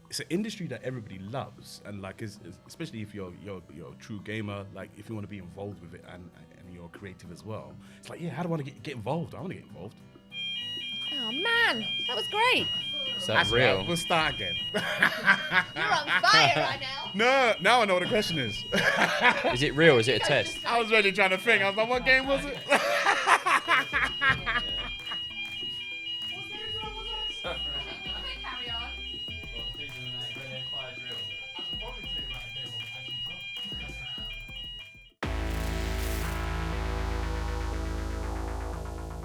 it's an industry that everybody loves, and like especially if you're a true gamer, like if you want to be involved with it and you're creative as well. It's like, yeah, how do I want to get involved? I want to get involved. Oh man, that was great. Is that real? Right. We'll start again. You're on fire right now. No, now I know what the question is. Is it real? Is it a test? I was really trying to think. I was like, what game was it? Carry on.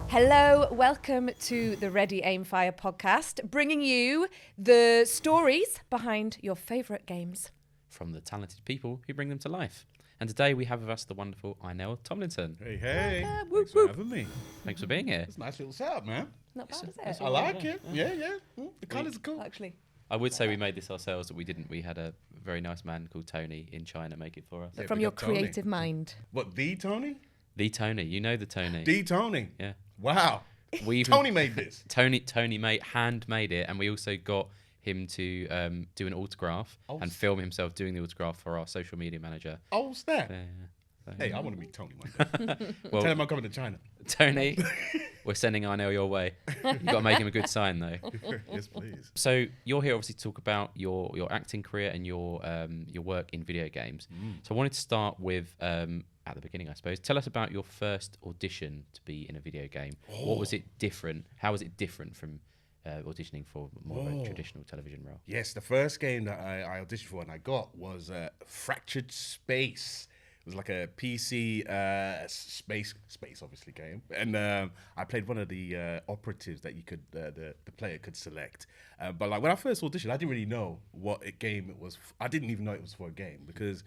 Hello, welcome to the Ready, Aim, Fire podcast, bringing you the stories behind your favourite games. From the talented people who bring them to life. And today we have with us the wonderful Inel Tomlinson. Hey. Whoop, Thanks for whoop. having me. Thanks for being here. It's a nice little setup, man. Not bad, is It's it? I like it. Yeah. The colours are cool. Actually. I would say we made this ourselves, but we didn't. We had a very nice man called Tony in China make it for us. Yeah, From big your up Tony. creative mind. What, the Tony? The Tony. You know the Tony. The Tony. Yeah. Wow. We even, Tony made this. Tony handmade it, and we also got him to do an autograph and film himself doing the autograph for our social media manager. Oh, snap. Yeah. So, Hey, I want to meet Tony one day. well, Tell him I'm coming to China. Tony, we're sending Inel your way. You've got to make him a good sign, though. Yes, please. So you're here obviously to talk about your acting career and your work in video games. So I wanted to start with at the beginning, I suppose. Tell us about your first audition to be in a video game. What was it different? How was it different from auditioning for more of a traditional television role? Yes, the first game that I auditioned for and I got was Fractured Space. It was like a PC space obviously game, and I played one of the operatives that you could the player could select. But like when I first auditioned, I didn't really know what game it was. I didn't even know it was for a game because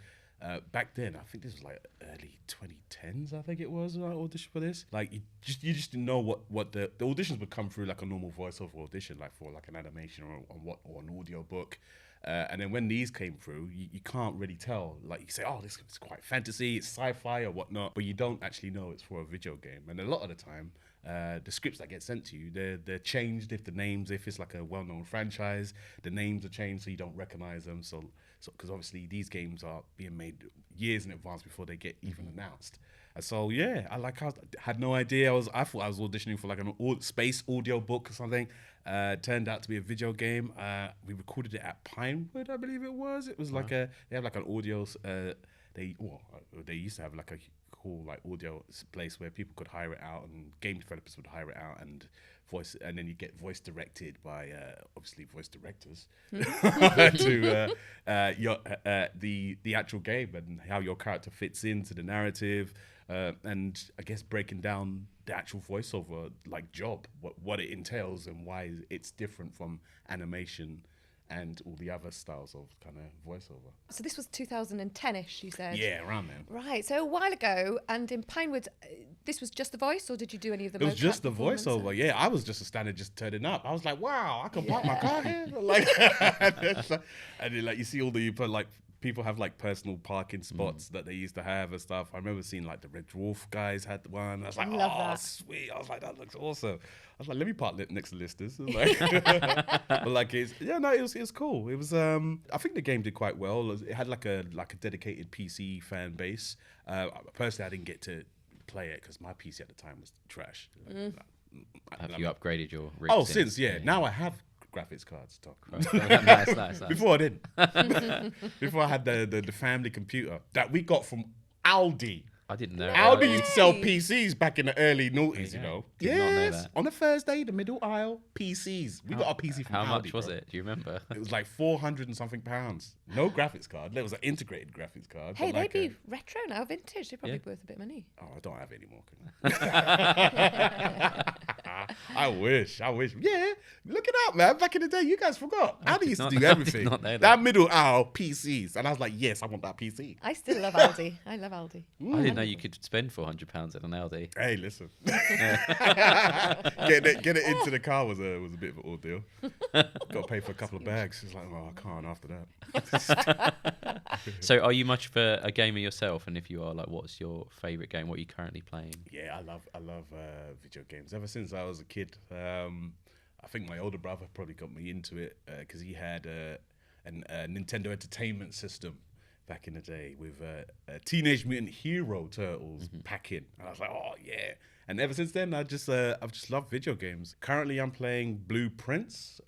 back then I think this was like early 2010s. I think it was when I auditioned for this. Like you just didn't know what the auditions would come through like a normal voiceover audition, like for like an animation or an audio book. And then when these came through, you can't really tell. Like you say, oh, this is quite fantasy, it's sci-fi or whatnot, but you don't actually know it's for a video game. And a lot of the time, the scripts that get sent to you, they're changed if it's like a well-known franchise, the names are changed so you don't recognize them. So because obviously these games are being made years in advance before they get even announced. And so yeah, I had no idea. I thought I was auditioning for like an space audio book or something. Turned out to be a video game. We recorded it at Pinewood, I believe it was. It was like they have like an audio. They used to have like a cool like audio place where people could hire it out, and game developers would hire it out and voice, and then you get voice directed by obviously voice directors to the actual game and how your character fits into the narrative. And I guess breaking down the actual voiceover like job, what it entails and why it's different from animation and all the other styles of kind of voiceover. So this was 2010-ish, you said? Yeah, around then. Right, so a while ago, and in Pinewood, this was just the voice, or did you do any of the It was mocap just the performance? voiceover. Yeah, I was just a standard, just turning up. I was like, wow, I can park my car here. Like, and then, like you see all the people have like personal parking spots that they used to have and stuff. I remember seeing like the Red Dwarf guys had one. I was like, Love oh, that. sweet. I was like, that looks awesome. I was like, let me park next to Lister's. Like, but like, it was cool. It was, I think the game did quite well. It had like a dedicated PC fan base. Personally, I didn't get to play it because my PC at the time was trash. Have you upgraded your rig? Oh, since, yeah. Now I have graphics cards, Doc. Nice. Before I didn't. Before I had the family computer that we got from Aldi. I didn't know. Aldi used to sell PCs back in the early noughties, you know. Did not know that. On the Thursday, the middle aisle, PCs. We got a PC from Aldi. How much was bro. it? Do you remember? It was like 400 and something pounds. No graphics card. There was an integrated graphics card. Hey, but like they'd be retro now, vintage. They're probably Yeah. worth a bit of money. Oh, I don't have any more. I wish. Yeah, look it up, man. Back in the day, you guys forgot. Aldi used to do everything. not know that. That middle aisle, PCs. And I was like, yes, I want that PC. I still love Aldi. I love Aldi. I didn't know you could spend £400 at an Aldi. Hey, listen. Get it into the car was a bit of an ordeal. Got to pay for a couple of bags. It's like, oh, I can't after that. So are you much of a gamer yourself? And if you are, like, what's your favourite game? What are you currently playing? Yeah, I love video games. Ever since I was a kid, I think my older brother probably got me into it because he had Nintendo Entertainment System back in the day with Teenage Mutant Hero Turtles pack-in. And I was like, oh yeah. And ever since then, I've just loved video games. Currently, I'm playing Blueprints,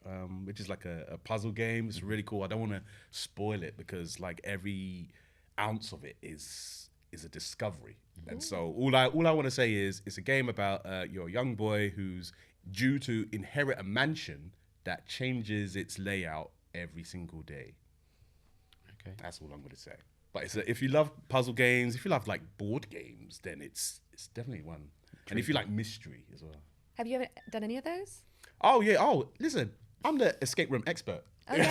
which is like a puzzle game. It's really cool. I don't want to spoil it because like every ounce of it is a discovery. And so all I want to say is it's a game about your young boy who's due to inherit a mansion that changes its layout every single day. Okay. That's all I'm going to say. But if you love puzzle games, if you love like board games, then it's definitely one. And if you like mystery as well. Have you ever done any of those? Oh yeah. Oh, listen, I'm the escape room expert. Okay.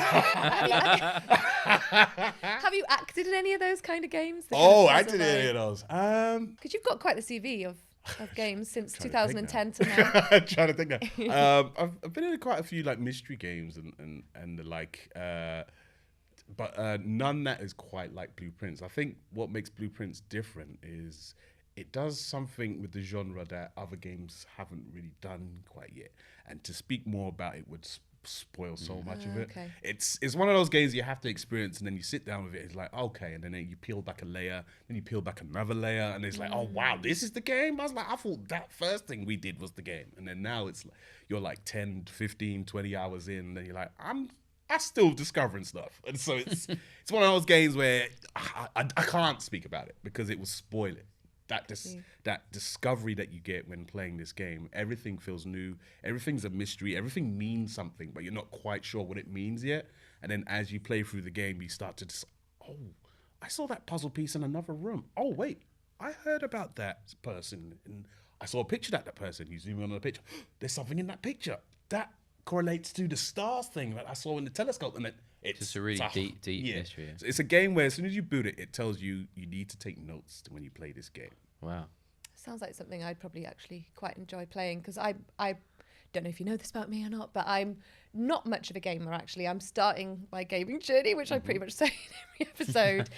Have you acted in any of those kind of games? I did any of those. Because you've got quite the CV of games since Trying to 2010 to now. I'm trying to think now. I've been in quite a few like mystery games and the like, but none that is quite like Blueprints. I think what makes Blueprints different is it does something with the genre that other games haven't really done quite yet. And to speak more about it would spoil so much of it. Okay. It's one of those games you have to experience, and then you sit down with it. It's like, okay, and then you peel back a layer, then you peel back another layer, and it's like, oh wow, this is the game. I was like, I thought that first thing we did was the game, and then now it's like, you're like 10, 15, 20 hours in, and you're like, I'm still discovering stuff, and so it's one of those games where I can't speak about it because it will spoil it. That discovery that you get when playing this game, everything feels new, everything's a mystery, everything means something, but you're not quite sure what it means yet. And then as you play through the game, you start to I saw that puzzle piece in another room. Oh wait, I heard about that person, and I saw a picture of that person. You zoom in on the picture, there's something in that picture that correlates to the stars thing that I saw in the telescope, and it's just a really deep mystery. Yeah. So it's a game where as soon as you boot it, it tells you need to take notes when you play this game. Wow. Sounds like something I'd probably actually quite enjoy playing because I don't know if you know this about me or not, but I'm not much of a gamer actually. I'm starting my gaming journey, which I pretty much say in every episode.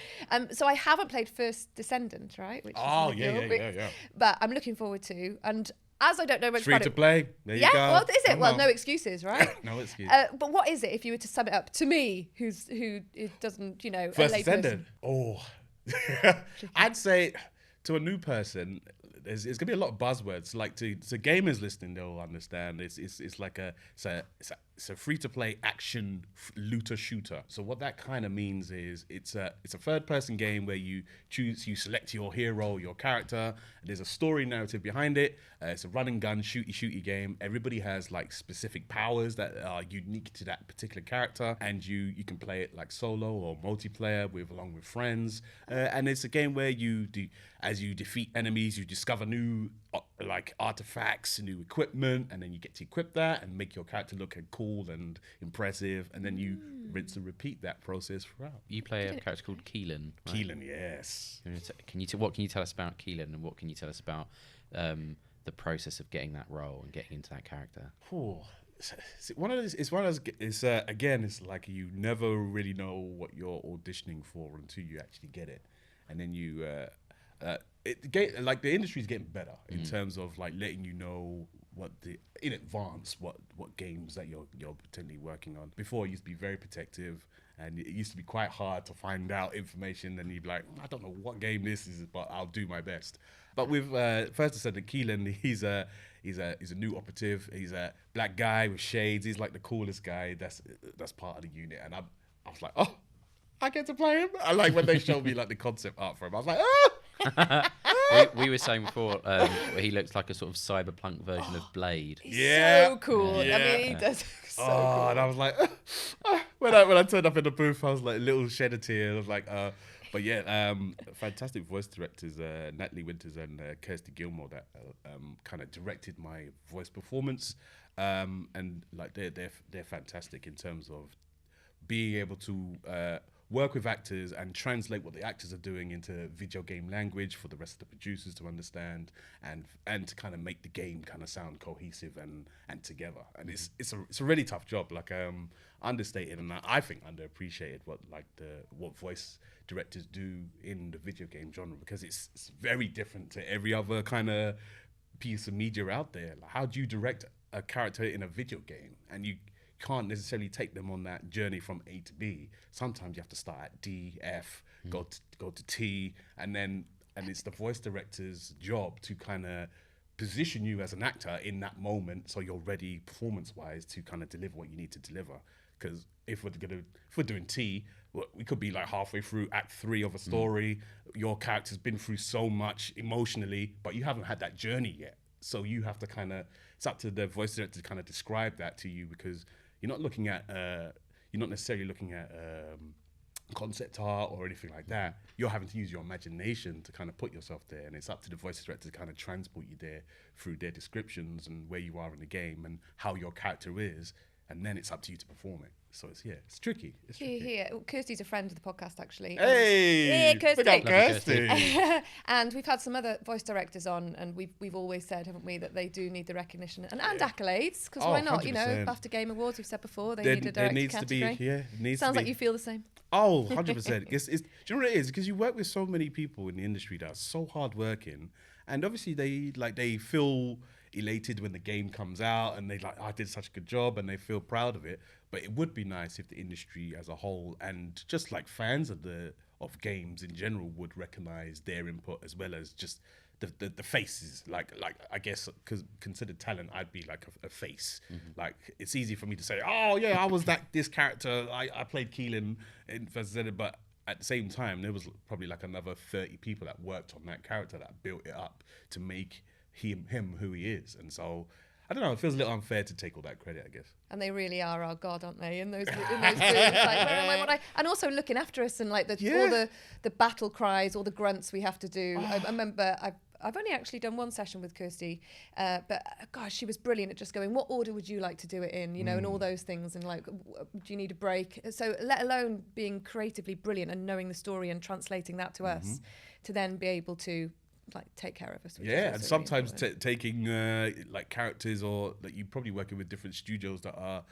So I haven't played First Descendant, right? Which is yeah. But I'm looking forward to, and as I don't know much Free about to it, play. There you go. Well, is it? Come Well, on. no excuses, right? No excuse. But what is it if you were to sum it up to me, who doesn't, First a lay person? Descendant. Oh, I'd say to a new person, there's gonna be a lot of buzzwords. Like to gamers listening, they'll understand. It's like it's a free to play action looter shooter. So what that kind of means is it's a third person game where you select your hero, your character. There's a story narrative behind it. It's a run and gun shooty game. Everybody has like specific powers that are unique to that particular character, and you can play it like solo or multiplayer along with friends. And it's a game where as you defeat enemies, you discover new like artifacts, new equipment, and then you get to equip that and make your character look cool and impressive, and then you rinse and repeat that process throughout. You play a character called Keelan, right? Keelan, yes. What can you tell us about Keelan, and what can you tell us about the process of getting that role and getting into that character? Again, it's like you never really know what you're auditioning for until you actually get it, and then the industry's getting better in terms of like letting you know in advance what games that you're potentially working on. Before, it used to be very protective, and it used to be quite hard to find out information, and you'd be like, I don't know what game this is, but I'll do my best. But with First Descendant, Keelan, he's a new operative. He's a black guy with shades. He's like the coolest guy that's part of the unit, and I was like, oh, I get to play him. I like when they showed me like the concept art for him. I was like, oh. we were saying before he looks like a sort of cyberpunk version of Blade. So cool. Yeah. I mean, he does so cool. And I was like, when I turned up in the booth, I was like, a little shed a tear. I was like, but yeah, fantastic voice directors, Natalie Winters and Kirsty Gilmore, that kind of directed my voice performance, and like they're fantastic in terms of being able to work with actors and translate what the actors are doing into video game language for the rest of the producers to understand, and to kind of make the game kind of sound cohesive and together. And it's a really tough job, like understated, and I think underappreciated what voice directors do in the video game genre, because it's very different to every other kind of piece of media out there. Like, how do you direct a character in a video game? And you can't necessarily take them on that journey from A to B. Sometimes you have to start at D, F, go to T, and it's the voice director's job to kind of position you as an actor in that moment so you're ready performance-wise to kind of deliver what you need to deliver. Because if we're doing T, we could be like halfway through Act 3 of a story. Your character's been through so much emotionally, but you haven't had that journey yet. So you have to it's up to the voice director to kind of describe that to you, because you're not necessarily looking at concept art or anything like that. You're having to use your imagination to kind of put yourself there, and it's up to the voice director to kind of transport you there through their descriptions and where you are in the game and how your character is, and then it's up to you to perform it. So it's tricky. It's tricky. Here. Kirsty's a friend of the podcast, actually. Hey, Kirsty. big up Kirsty. And we've had some other voice directors on, and we've always said, haven't we, that they do need the recognition and accolades, because why not? 100%. After Game Awards, we've said before, they need a director needs category. to be, Sounds like you feel the same. Oh, 100%. Do you know what it is? Because you work with so many people in the industry that are so hardworking, and obviously they feel elated when the game comes out, and they I did such a good job, and they feel proud of it. But it would be nice if the industry as a whole, and just like fans of games in general, would recognize their input as well as just the faces. Like I guess, because considered talent, I'd be like a face. Like it's easy for me to say, oh yeah, I was this character. I played Keelan in First Descendant, but at the same time, there was probably like another 30 people that worked on that character that built it up to make him who he is. And so I don't know, it feels a little unfair to take all that credit, I guess. And they really are our god, aren't they? In those booths, like, where am I? And also looking after us, and like all the battle cries, all the grunts we have to do. I remember I've only actually done one session with Kirsty, but gosh, she was brilliant at just going, what order would you like to do it in, and all those things, and like, do you need a break? So let alone being creatively brilliant and knowing the story and translating that to us, to then be able to like take care of us. Yeah, and sometimes taking like characters, or like you're probably working with different studios that are,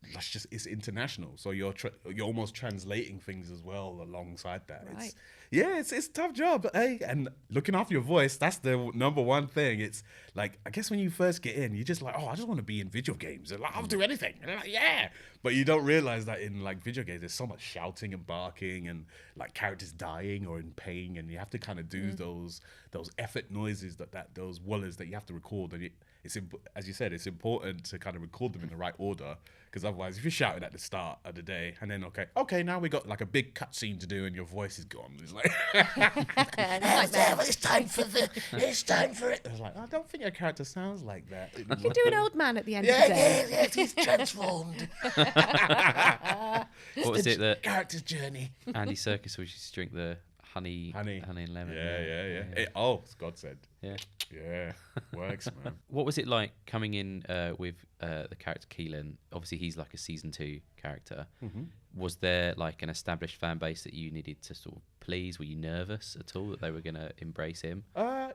it's international, so you're almost translating things as well alongside that. Right. It's a tough job, hey, and looking after your voice, that's the number one thing. It's like, I guess when you first get in, you're just like, I just want to be in video games, and like, I'll do anything, and like, yeah, but you don't realize that in like video games there's so much shouting and barking and like characters dying or in pain, and you have to kind of do those effort noises, those wallers that you have to record, and it's as you said, it's important to kind of record them in the right order, because otherwise if you're shouting at the start of the day and then okay now we got like a big cutscene to do and your voice is gone, it's like it's time for it. It's like, I don't think your character sounds like that. You can do an old man at the end of the day. Yeah, he's transformed. What was it that character's journey? Andy Serkis was used to drink the honey and lemon? Yeah. It's godsend. Yeah, works, man. What was it like coming in with the character Keelan? Obviously, he's like a season 2 character. Was there like an established fan base that you needed to sort of please? Were you nervous at all that they were going to embrace him? I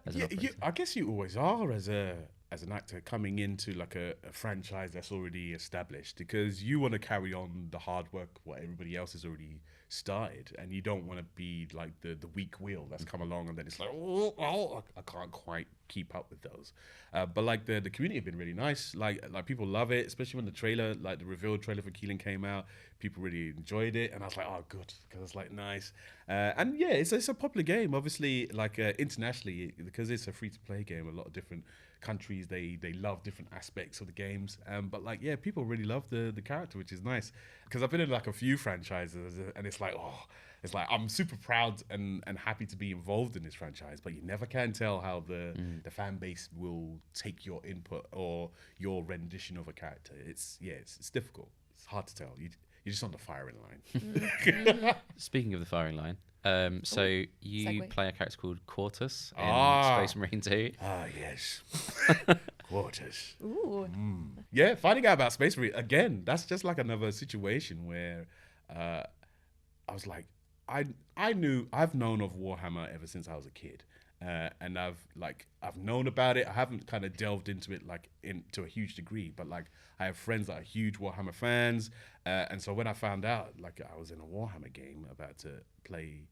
guess you always are as an actor coming into like a franchise that's already established, because you want to carry on the hard work what everybody else has already started, and you don't want to be like the weak wheel that's come along and then it's like, I can't quite keep up with those. But like the community have been really nice. Like people love it, especially when the trailer, like the reveal trailer for Keelan came out. People really enjoyed it, and I was like, oh, good, because it's like nice. And yeah, it's a popular game, obviously, like internationally, because it's a free-to-play game. A lot of different countries, they love different aspects of the games. But like, yeah, people really love the character, which is nice. Because I've been in like a few franchises, and it's like, I'm super proud and happy to be involved in this franchise, but you never can tell how the fan base will take your input or your rendition of a character. It's difficult. It's hard to tell. You're just on the firing line. Speaking of the firing line, so you segue. play a character called Quartus in Space Marine 2. Ah, yes. Quartus. Ooh. Yeah, finding out about Space Marine, again, that's just like another situation where I was like, I've known of Warhammer ever since I was a kid. And I've known about it. I haven't kind of delved into it to a huge degree, but like I have friends that are huge Warhammer fans, and so when I found out like I was in a Warhammer game about to play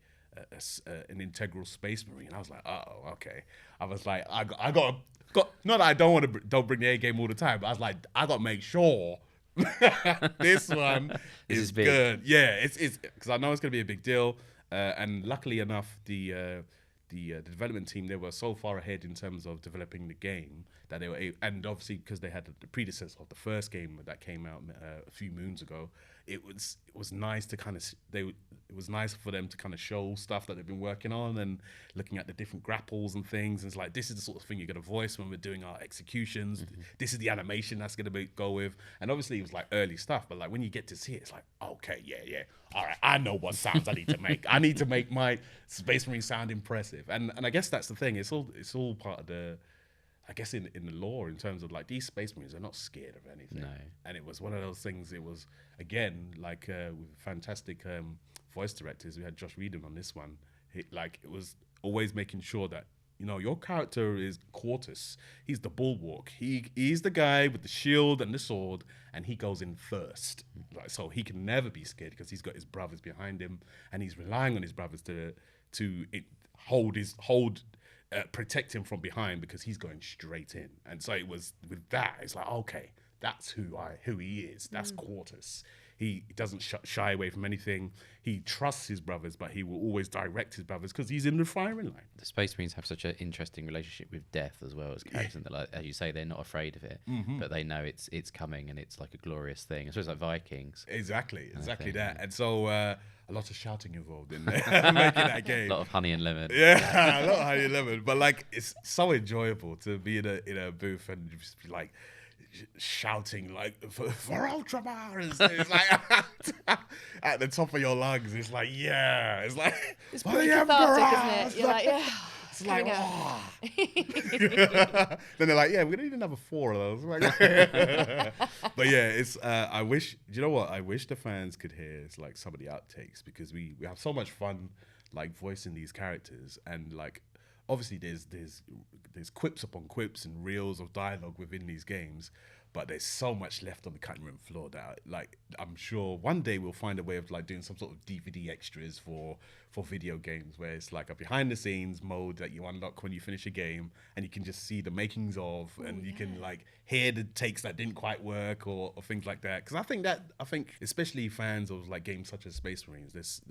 an integral Space Marine, I was like, oh, okay. I was like, I got not that I don't bring the A game all the time, but I was like, I got to make sure This one This is is big. good. Yeah, it's because I know it's going to be a big deal. And luckily enough, the development team, they were so far ahead in terms of developing the game that they were and obviously because they had the predecessor of the first game that came out a few moons ago, it was nice to kind of it was nice for them to kind of show stuff that they've been working on and looking at the different grapples and things. And it's like, this is the sort of thing you're going to voice when we're doing our executions. This is the animation that's going to go with. And obviously it was like early stuff, but like when you get to see it, it's like, okay, yeah. All right, I know what sounds I need to make. I need to make my Space Marine sound impressive. And I guess that's the thing. It's all part of the, I guess in the lore in terms of like these Space Marines are not scared of anything. No. And it was one of those things. It was again like with fantastic voice directors. We had Josh Whedon on this one. It was always making sure that your character is Quartus. He's the bulwark. He's the guy with the shield and the sword, and he goes in first. Like, so he can never be scared because he's got his brothers behind him, and he's relying on his brothers to protect him from behind because he's going straight in. And so it was with that. It's like, okay, that's who he is. That's Quartus. He doesn't shy away from anything. He trusts his brothers, but he will always direct his brothers because he's in the firing line. The Space Marines have such an interesting relationship with death as well as characters. And like, as you say, they're not afraid of it, but they know it's coming and it's like a glorious thing. It's like Vikings. Exactly that. And so a lot of shouting involved in there, making that game. A lot of honey and lemon. Yeah, a lot of honey and lemon. But like, it's so enjoyable to be in a booth and just be like, shouting like for Ultramar, it's like at the top of your lungs. It's like, yeah, it's like it's pretty cathartic, isn't it? You're like, yeah. It's like, oh. Then they're like, yeah, we're gonna need another 4 of those. But yeah, it's I wish, you know what? I wish the fans could hear like some of the outtakes because we have so much fun like voicing these characters, and like obviously there's quips upon quips and reels of dialogue within these games, but there's so much left on the cutting room floor that like I'm sure one day we'll find a way of like doing some sort of DVD extras for video games where it's like a behind the scenes mode that you unlock when you finish a game, and you can just see the makings of, and you can like hear the takes that didn't quite work or things like that. Because I think especially fans of like games such as Space Marines,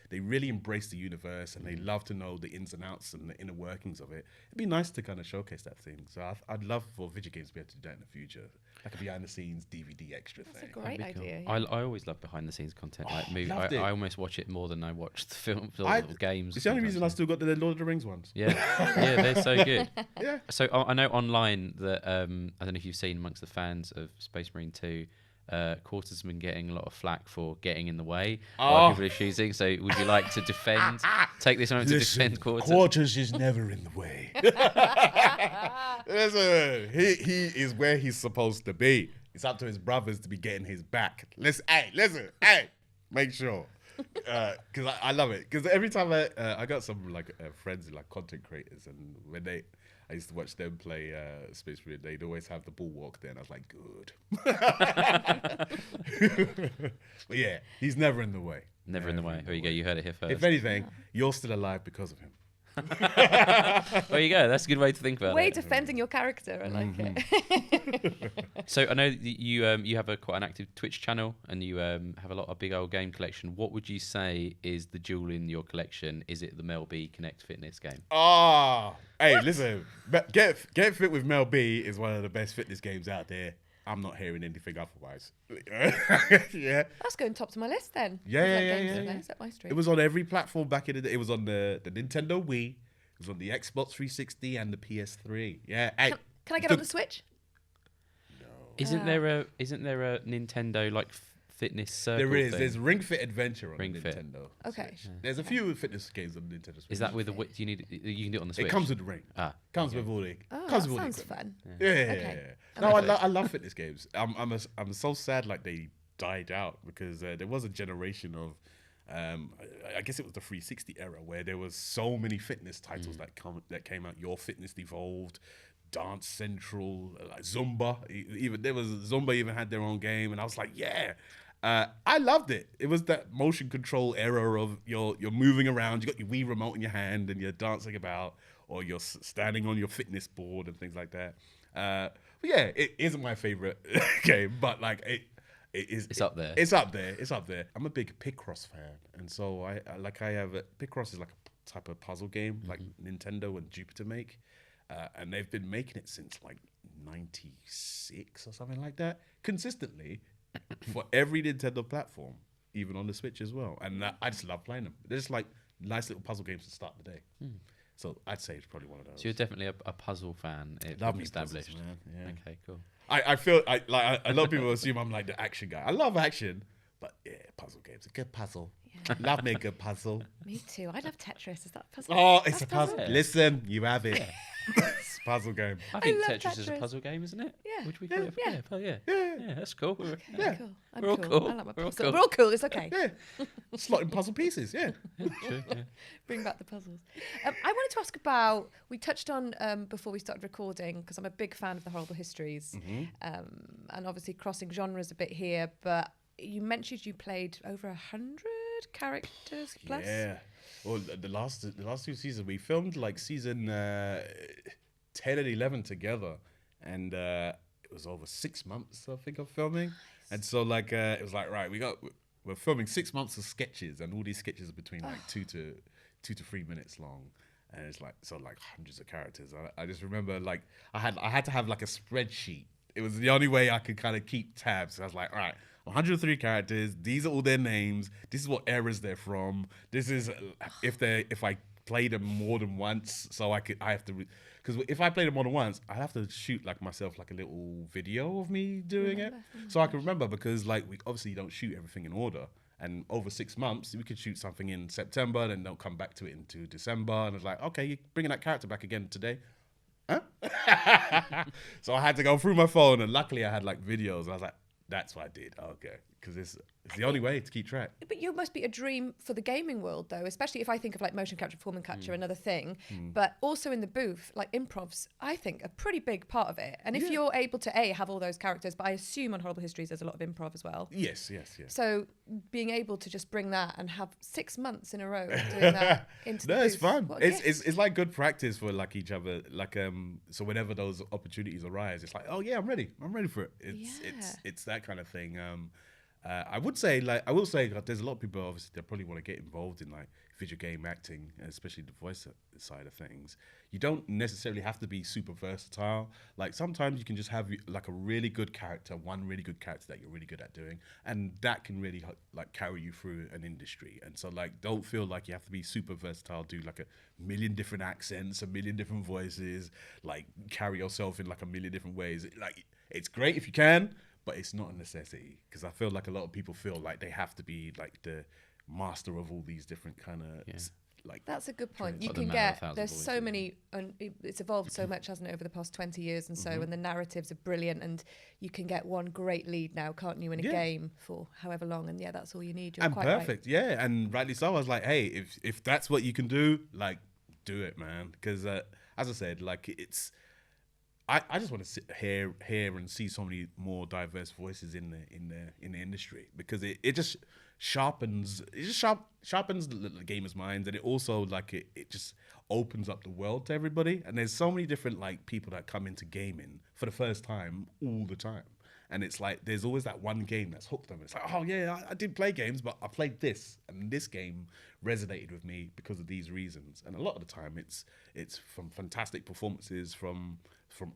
they really embrace the universe and they love to know the ins and outs and the inner workings of it. It'd be nice to kind of showcase that thing. So I'd love for video games to be able to do that in the future, like a behind the scenes DVD extra That's thing. a great idea. Cool. I always love behind the scenes content. Like movie, I almost watch it more than I watch the films or games. It's the only reason I still got the Lord of the Rings ones. Yeah, they're so good. Yeah. So I know online that I don't know if you've seen amongst the fans of Space Marine 2, Quartus has been getting a lot of flack for getting in the way while people are shooting. So would you like to take this moment to defend Quartus? Quartus is never in the way. Listen, he is where he's supposed to be. It's up to his brothers to be getting his back. Listen, make sure. Because I love it. Because every time I got some like friends like content creators, and when I used to watch them play Space Marine, they'd always have the bulwark there, and I was like, good. But yeah, he's never in the way. Never in the way. There you go. You heard it here first. If anything, you're still alive because of him. There you go. That's a good way to think about it. Defending your character. I like it. So I know that you have quite an active Twitch channel, and you have a lot of big old game collection. What would you say is the jewel in your collection? Is it the Mel B Connect Fitness game? Hey, listen, Get Fit with Mel B is one of the best fitness games out there. I'm not hearing anything otherwise. Yeah. That's going top to my list then. Yeah. Up my street. It was on every platform back in the day. It was on the Nintendo Wii. It was on the Xbox 360 and the PS3. Yeah. Hey, can I get on the Switch? No. Isn't there a Nintendo like fitness circle? There is. thing? There's Ring Fit Adventure on Ring Fit. Nintendo. Okay. Switch. There's a few fitness games on Nintendo Switch. Is that with the do you need? You can do it on the Switch. It comes with the ring. Comes with all the. Oh, comes that with all the sounds equipment. fun. Yeah. Okay. No, I love fitness games. I'm so sad like they died out because there was a generation of I guess it was the 360 era where there was so many fitness titles that came out. Your Fitness Evolved, Dance Central, like Zumba. Zumba even had their own game, and I was like, yeah. I loved it. It was that motion control era of you're moving around. You got your Wii remote in your hand and you're dancing about, or you're standing on your fitness board and things like that. But yeah, it isn't my favorite game, but like It's up there. It's up there. It's up there. I'm a big Picross fan, and so I have Picross is like a type of puzzle game like Nintendo and Jupiter make, and they've been making it since like '96 or something like that, consistently for every Nintendo platform, even on the Switch as well. And I just love playing them. They're just like nice little puzzle games to start the day. So I'd say it's probably one of those. So you're definitely a puzzle fan. Love me established. puzzles, man. Yeah. Okay, cool. I feel like a lot of people assume I'm like the action guy. I love action, but yeah, puzzle games. A good puzzle. Yeah. Love me a good puzzle. Me too. I love Tetris. Is that a puzzle? Oh, it's That's a puzzle. puzzle. Listen, you have it. It's a puzzle game. I think love Tetris is a Tetris. puzzle game, isn't it? Yeah. Would we call it? Yeah. Yeah, that's cool. Yeah. Cool. I'm We're all cool. cool. I like my We're all puzzle. cool. We're all cool. It's okay. Yeah. Slotting puzzle pieces, yeah. True, yeah. Bring back the puzzles. I wanted to ask about, we touched on before we started recording, because I'm a big fan of the Horrible Histories, and obviously crossing genres a bit here, but you mentioned you played over 100 characters plus. Yeah. Well, the last two seasons, we filmed like season 10 and 11 together, and it was over 6 months, I think, of filming. And so like it was like, right, we're filming 6 months of sketches, and all these sketches are between like 2 to 3 minutes long, and it's like hundreds of characters. I just remember like I had to have like a spreadsheet. It was the only way I could kind of keep tabs. So I was like, all right, 103 characters. These are all their names. This is what eras they're from. This is if I play them more than once. So I have to. Because if I play them more than once, I have to shoot like myself like a little video of me doing it, so I can remember. Because like we obviously don't shoot everything in order, and over 6 months we could shoot something in September, then don't come back to it into December, and it's like, okay, you're bringing that character back again today, huh? So I had to go through my phone, and luckily I had like videos, and I was like, that's what I did. Okay, because it's the only way to keep track. But you must be a dream for the gaming world, though, especially if I think of like motion capture, performance capture, another thing. But also in the booth, like improvs, I think a pretty big part of it. And if you're able to have all those characters, but I assume on Horrible Histories there's a lot of improv as well. Yes. So being able to just bring that and have 6 months in a row doing that into the No, it's booth, fun. what a It's gift. like good practice for like each other. Like so whenever those opportunities arise, it's like, oh yeah, I'm ready for it. It's that kind of thing. I will say that there's a lot of people obviously that probably want to get involved in like video game acting, especially the voice side of things. You don't necessarily have to be super versatile. Like sometimes you can just have like a really good character, one really good character that you're really good at doing, and that can really like carry you through an industry. And so like don't feel like you have to be super versatile, do like a million different accents, a million different voices, like carry yourself in like a million different ways. Like it's great if you can, but it's not a necessity, because I feel like a lot of people feel like they have to be like the master of all these different kind of like. That's a good point. You Like the can man of a get, thousand there's so voices. many, and it's evolved so much, hasn't it, over the past 20 years and so, and the narratives are brilliant, and you can get one great lead now, can't you, in a game for however long, and that's all you need. You're And quite perfect, yeah, and rightly so. I was like, hey, if that's what you can do, like, do it, man. Because as I said, like I just want to sit here and see so many more diverse voices in the industry, because it just sharpens the gamers' minds, and it also like it just opens up the world to everybody. And there's so many different like people that come into gaming for the first time all the time. And it's like there's always that one game that's hooked them. It's like, oh yeah, I did play games, but I played this, and this game resonated with me because of these reasons. And a lot of the time, it's from fantastic performances from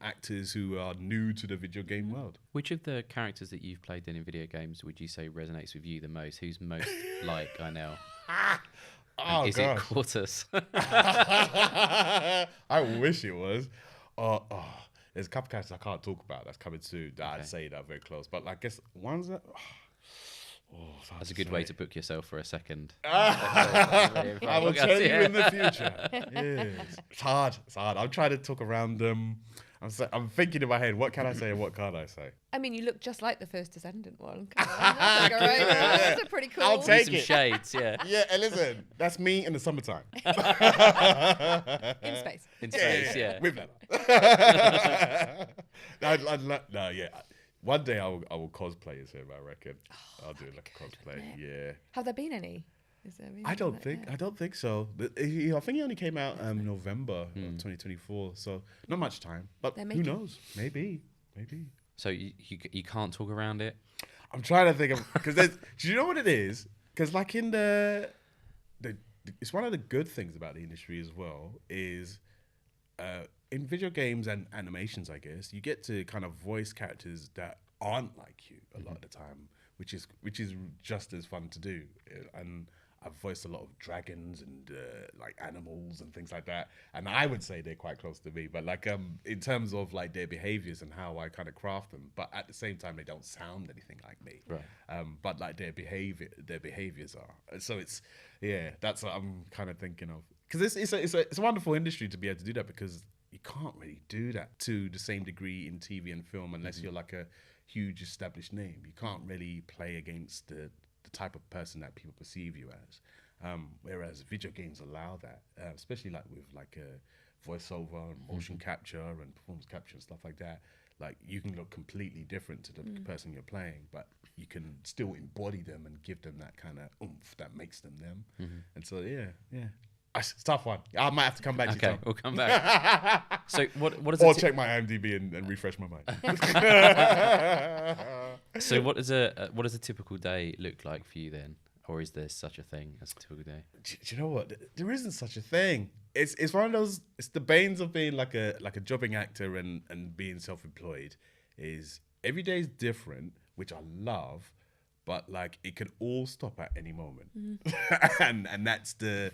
actors who are new to the video game world. Which of the characters that you've played in video games would you say resonates with you the most? Who's most like I know? Oh, Is gosh. it Quartus? I wish it was. There's a couple characters I can't talk about that's coming soon that I'd say that are very close. But I guess ones that... That's a good way to book yourself for a second. I will tell you in the future. Yes. It's hard. I'm trying to talk around them. I'm thinking in my head, what can I say and what can't I say? I mean, you look just like the First Descendant one. Come on, that's, like, all right, that's a pretty cool. I'll take Some it. shades, yeah. Yeah, and listen, that's me in the summertime. In space. In space, yeah. With that. No, yeah. One day I will cosplay as him, I reckon. I'll do like a cosplay. Yeah. Have there been any? Is there a reason I for don't that? think so. I think he only came out November of 2024, so not much time. But They're who making- knows? Maybe. So you can't talk around it. I'm trying to think of because do you know what it is? Because like in it's one of the good things about the industry as well is in video games and animations, I guess you get to kind of voice characters that aren't like you a lot of the time, which is just as fun to do. And I've voiced a lot of dragons and like animals and things like that, and I would say they're quite close to me. But like in terms of like their behaviors and how I kind of craft them, but at the same time they don't sound anything like me. Right. But like their behaviors are. So that's what I'm kind of thinking of, because it's a wonderful industry to be able to do that, because you can't really do that to the same degree in TV and film unless you're like a huge established name. You can't really play against the type of person that people perceive you as, whereas video games allow that, especially like with like a voiceover and motion capture and performance capture and stuff like that. Like you can look completely different to the person you're playing, but you can still embody them and give them that kind of oomph that makes them them. And so it's a tough one. I might have to come back to you, Okay, Tom. we'll come back. So what is Or it? check my IMDb and refresh my mind. So what does a typical day look like for you then, or is there such a thing as a typical day? Do you know what? There isn't such a thing. It's one of those. It's the banes of being like a jobbing actor and being self-employed. Is every day is different, which I love, but like it could all stop at any moment, and that's the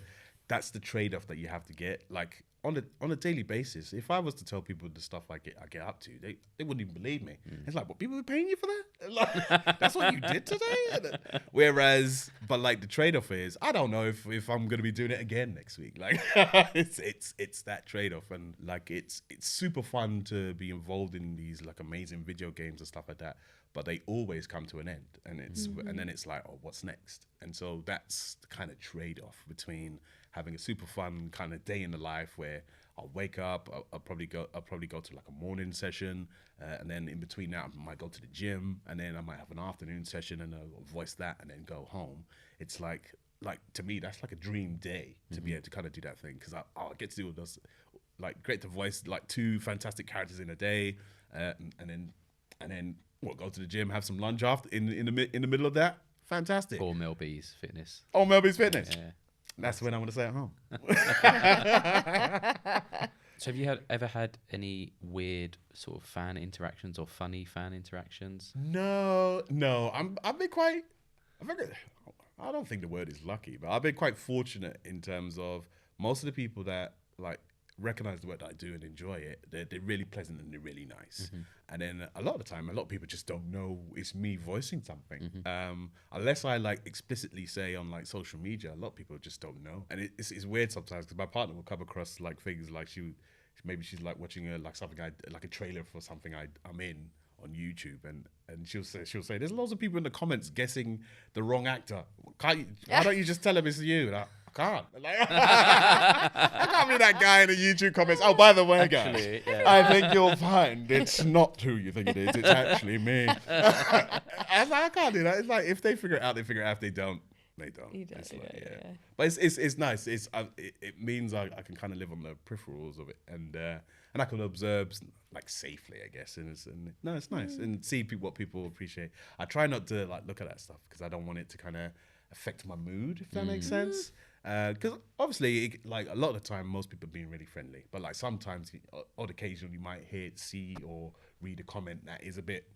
trade-off that you have to get. Like on a daily basis, if I was to tell people the stuff I get up to, they wouldn't even believe me. It's like, what, people are paying you for that? Like, that's what you did today? Whereas, but like the trade-off is, I don't know if I'm gonna be doing it again next week. Like it's that trade-off, and like it's super fun to be involved in these like amazing video games and stuff like that. But they always come to an end, and and then it's like, oh, what's next? And so that's the kind of trade-off between having a super fun kind of day in the life where I'll wake up, I'll probably go to like a morning session, and then in between that I might go to the gym, and then I might have an afternoon session and I'll voice that and then go home. It's like to me that's like a dream day to be able to kind of do that thing, because I'll get to do those, like, great to voice like 2 fantastic characters in a day, and then what, go to the gym, have some lunch after in the middle of that. Fantastic. Or Melby's Fitness. Oh, Melby's Fitness. Yeah. That's when I want to stay at home. So have you ever had any weird sort of fan interactions or funny fan interactions? No. I've been quite. I don't think the word is lucky, but I've been quite fortunate in terms of most of the people that like recognize the work that I do and enjoy it. They're really pleasant and they're really nice. And then a lot of the time, a lot of people just don't know it's me voicing something. Unless I like explicitly say on like social media, a lot of people just don't know. And it's weird sometimes, because my partner will come across like things like she's like watching like a trailer for something I'm in on YouTube, and she'll say there's loads of people in the comments guessing the wrong actor. Why don't you just tell them it's you? And I can't. Like, I can't be that guy in the YouTube comments. Oh, by the way, guys, I think you'll find it's not who you think it is. It's actually me. I can't do that. It's like, if they figure it out, they figure it out. If they don't, they don't. You don't, It's yeah, like, yeah. But it's nice. It means I can kind of live on the peripherals of it, and I can observe like safely, I guess. And it's nice and see what people appreciate. I try not to like look at that stuff because I don't want it to kind of affect my mood, if that makes sense. Because obviously, like a lot of the time, most people are being really friendly, but like sometimes, odd occasion, you might see or read a comment that is a bit,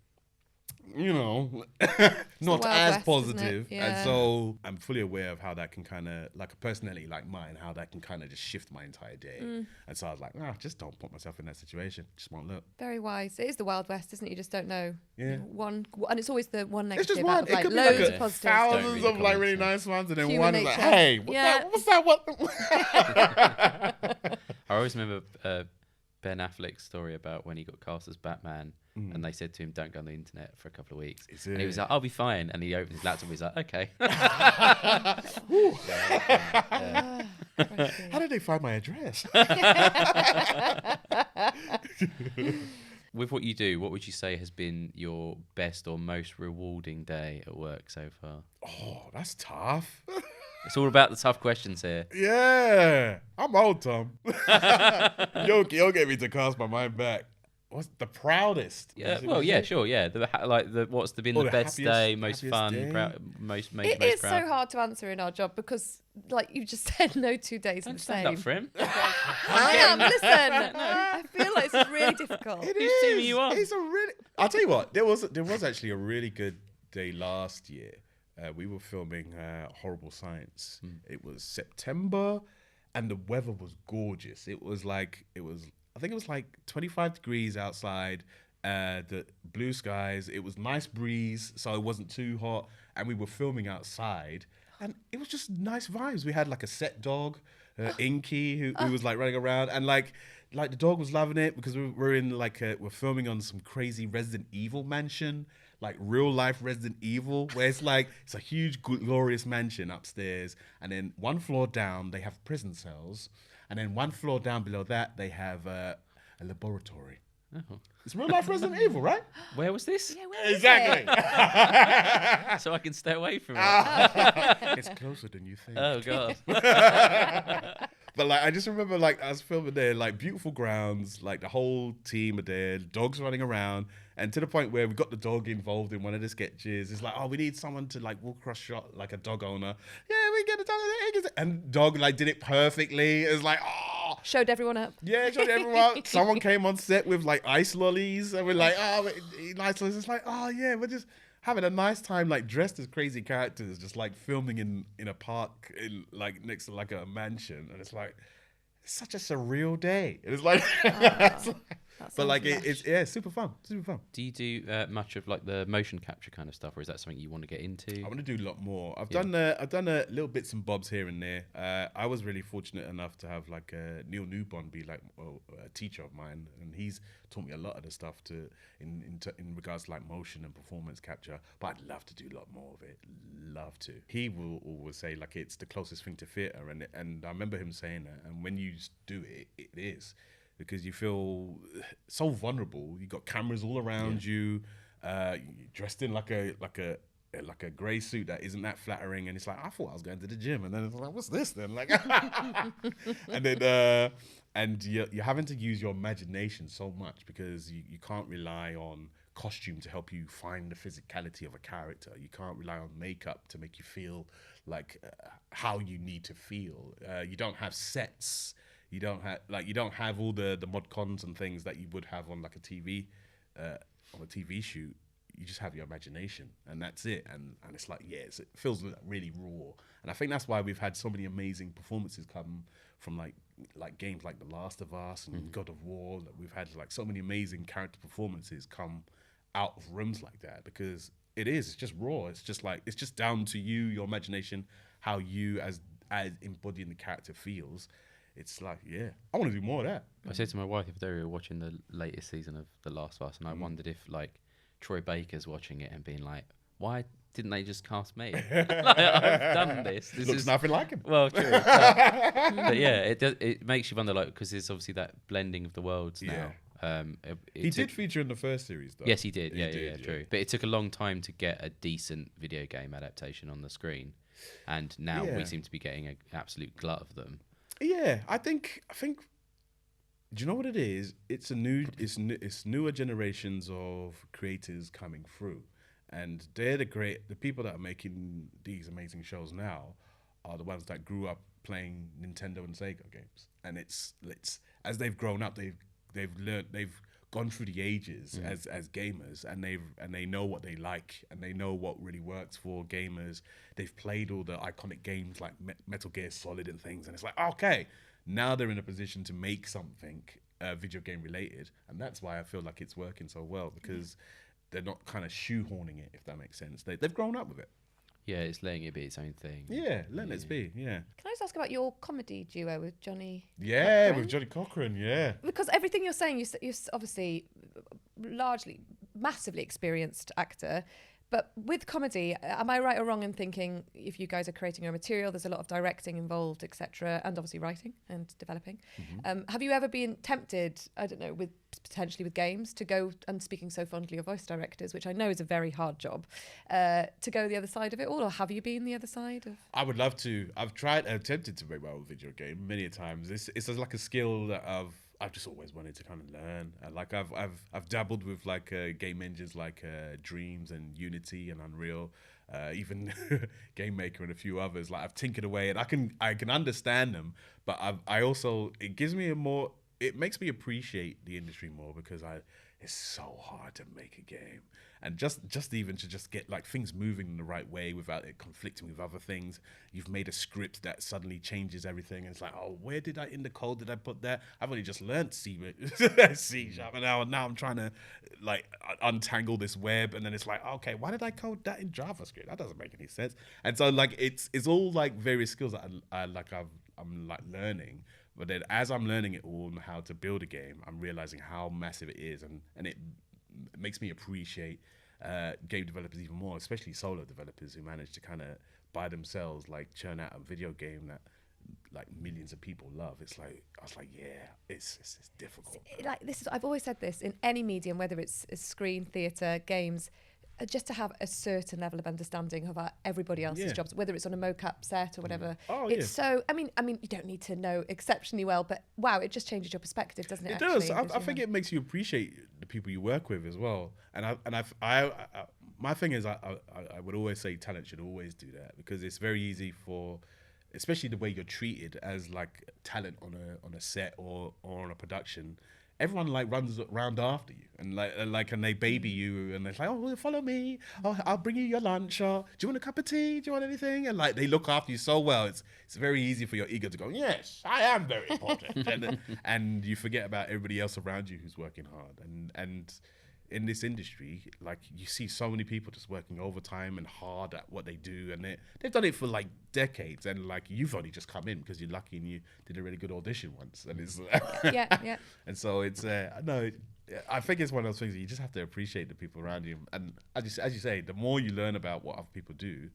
not as positive. Yeah. And so I'm fully aware of how that can kind of, like a personality like mine, how that can kind of just shift my entire day. And so I was like, just don't put myself in that situation. Just won't look. Very wise. It is the Wild West, isn't it? You just don't know. Yeah. And it's always the one It's negative just one. out of It like could be loads like of positives. Don't read thousands the of like really comments, nice ones, and then Human one is like, nature. hey, what's that? What? I always remember Ben Affleck's story about when he got cast as Batman, and they said to him, "Don't go on the internet for a couple of weeks." And he was like, "I'll be fine." And he opened his laptop. He's like, "Okay." How did they find my address? With what you do, what would you say has been your best or most rewarding day at work so far? Oh, that's tough. It's all about the tough questions here. Yeah, I'm old, Tom. You'll get me to cast my mind back. What's the proudest? Yeah, well, yeah, sure, yeah. What's been the best day, most happiest fun, day? most made It most is proud? so hard to answer in our job because, like you just said, no 2 days are Don't the stand same. up for him. I am. Listen, I feel like this is really difficult. It Whose team are you on? It's a really. I'll tell you what. There was actually a really good day last year. We were filming Horrible Science. It was September, and the weather was gorgeous. I think it was like 25 degrees outside. The blue skies. It was nice breeze, so it wasn't too hot, and we were filming outside, and it was just nice vibes. We had like a set dog, Inky, who was like running around, and like the dog was loving it because we're in like we're filming on some crazy Resident Evil mansion, like real life Resident Evil, where it's a huge glorious mansion upstairs, and then one floor down they have prison cells, and then one floor down below that they have a laboratory. Oh. It's real life Resident Evil, right? Where was this? Yeah, where is Exactly. it? So I can stay away from it. It's closer than you think. Oh god. But like, I just remember like I was filming there, like beautiful grounds, like the whole team are there, dogs running around, and to the point where we got the dog involved in one of the sketches. It's like, oh, we need someone to like walk across shot like a dog owner. Yeah, we get the dog, and dog like did it perfectly. It was like, oh. Showed everyone up. Yeah, showed everyone. Someone came on set with like ice lollies, and we're like, oh, ice lollies. It's like, oh yeah, we're just having a nice time, like dressed as crazy characters, just like filming in a park, like next to like a mansion, and it's like it's such a surreal day. It's like, but like it's super fun, super fun. Do you do much of like the motion capture kind of stuff, or is that something you want to get into? I want to do a lot more. I've done a little bits and bobs here and there. I was really fortunate enough to have like Neil Newbon be like a teacher of mine, and he's taught me a lot of the stuff in regards to like motion and performance capture. But I'd love to do a lot more of it. Love to. He will always say like it's the closest thing to theatre, and I remember him saying that. And when you do it, it is. Because you feel so vulnerable. You got cameras all around you. You're dressed in like a grey suit that isn't that flattering, and it's like I thought I was going to the gym, and then it's like, what's this then? Like, and then and you're having to use your imagination so much because you can't rely on costume to help you find the physicality of a character. You can't rely on makeup to make you feel like how you need to feel. You don't have sets. You don't have all the mod cons and things that you would have on like a TV shoot. You just have your imagination, and that's it. And it's like, it feels really raw. And I think that's why we've had so many amazing performances come from like games like The Last of Us and God of War. That we've had like so many amazing character performances come out of rooms like that, because it's just raw. It's just down to you, your imagination, how you as embodying the character feels. It's like, I want to do more of that. I said to my wife the other day, we were watching the latest season of The Last of Us, and I wondered if like Troy Baker's watching it and being like, why didn't they just cast me? Like, I've done this. This Looks is nothing like him. well, true. But yeah, it makes you wonder, like, because there's obviously that blending of the worlds now. He did feature in the first series, though. Yes, he did. Yeah, true. But it took a long time to get a decent video game adaptation on the screen, and now we seem to be getting an absolute glut of them. Yeah, I think. Do you know what it is? It's newer generations of creators coming through, and they're the people that are making these amazing shows now are the ones that grew up playing Nintendo and Sega games, and it's as they've grown up, they've learned, they've gone through the ages as gamers, and they know what they like, and they know what really works for gamers. They've played all the iconic games like Metal Gear Solid and things, and it's like, okay, now they're in a position to make something video game related, and that's why I feel like it's working so well, because they're not kind of shoehorning it, if that makes sense. They've grown up with it. Yeah, it's letting it be its own thing. Yeah, letting it be. Yeah. Can I just ask about your comedy duo with Johnny? Yeah, Cochran? with Johnny Cochran. Yeah. Because everything you're saying, you're obviously largely massively experienced actor, But with comedy, am I right or wrong in thinking if you guys are creating your material, there's a lot of directing involved, etc., and obviously writing and developing. Have you ever been tempted, I don't know, with potentially with games to go, and speaking so fondly of voice directors, which I know is a very hard job, to go the other side of it all, or have you been the other side of? I would love to. I've attempted to make my own video game many a times. It's like a skill that I've just always wanted to kind of learn. Like I've dabbled with like game engines like Dreams and Unity and Unreal, even Game Maker and a few others. Like I've tinkered away, and I can understand them, but I also, it gives me it makes me appreciate the industry more, because it's so hard to make a game, and just even to just get like things moving in the right way without it conflicting with other things. You've made a script that suddenly changes everything, and it's like, oh, where did I, in the code did I put that? I've only just learned C sharp, and now I'm trying to like untangle this web, and then it's like, okay, why did I code that in JavaScript? That doesn't make any sense. And so like it's all like various skills that I'm like learning. But then as I'm learning it all and how to build a game, I'm realizing how massive it is, and it makes me appreciate game developers even more, especially solo developers who manage to kind of by themselves like churn out a video game that like millions of people love. It's like, I was like, yeah, it's difficult. Like this is, I've always said this in any medium, whether it's screen, theatre, games, just to have a certain level of understanding of everybody else's jobs, whether it's on a mocap set or whatever. So, I mean, you don't need to know exceptionally well, but wow, it just changes your perspective, doesn't it? It does. I think it makes you appreciate the people you work with as well. And my thing is, I would always say talent should always do that, because it's very easy for, especially the way you're treated as like talent on a set or on a production. Everyone like runs around after you, and and they baby you, and they're like, oh, well, follow me, oh, I'll bring you your lunch, or do you want a cup of tea, do you want anything? And like they look after you so well, it's very easy for your ego to go, yes, I am very important. and you forget about everybody else around you who's working hard. And in this industry, like you see so many people just working overtime and hard at what they do, and they've done it for like decades, and like you've only just come in because you're lucky and you did a really good audition once, and it's yeah. And so it's no, I think it's one of those things that you just have to appreciate the people around you, and as you say, the more you learn about what other people do,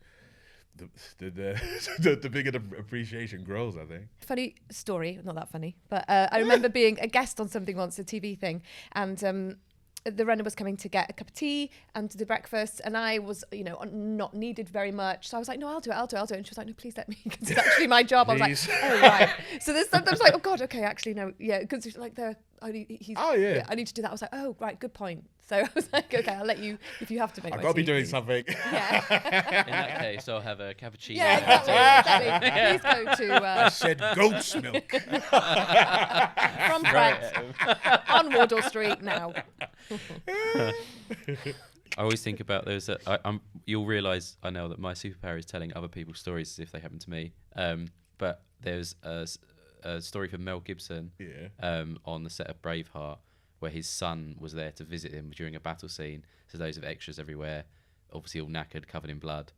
the bigger the appreciation grows, I think. Funny story, not that funny, but I remember being a guest on something once, a TV thing, and the runner was coming to get a cup of tea and to do breakfast, and I was, not needed very much. So I was like, no, I'll do it. And she was like, no, please let me, because it's actually my job. I was like, oh, right. So there's sometimes like, oh God, okay, actually, no, yeah, because like I need to do that. I was like, oh, right, good point. So I was like, okay, I'll let you, if you have to make I've got to be doing something. Yeah. In that case, I'll have a cappuccino. Yeah, exactly. Please go to... I said goat's milk. From Brett on Wardour Street now. I always think about those. You'll realise, I know, that my superpower is telling other people's stories as if they happen to me. But there's a story from Mel Gibson on the set of Braveheart, where his son was there to visit him during a battle scene. So those of extras everywhere, obviously all knackered, covered in blood.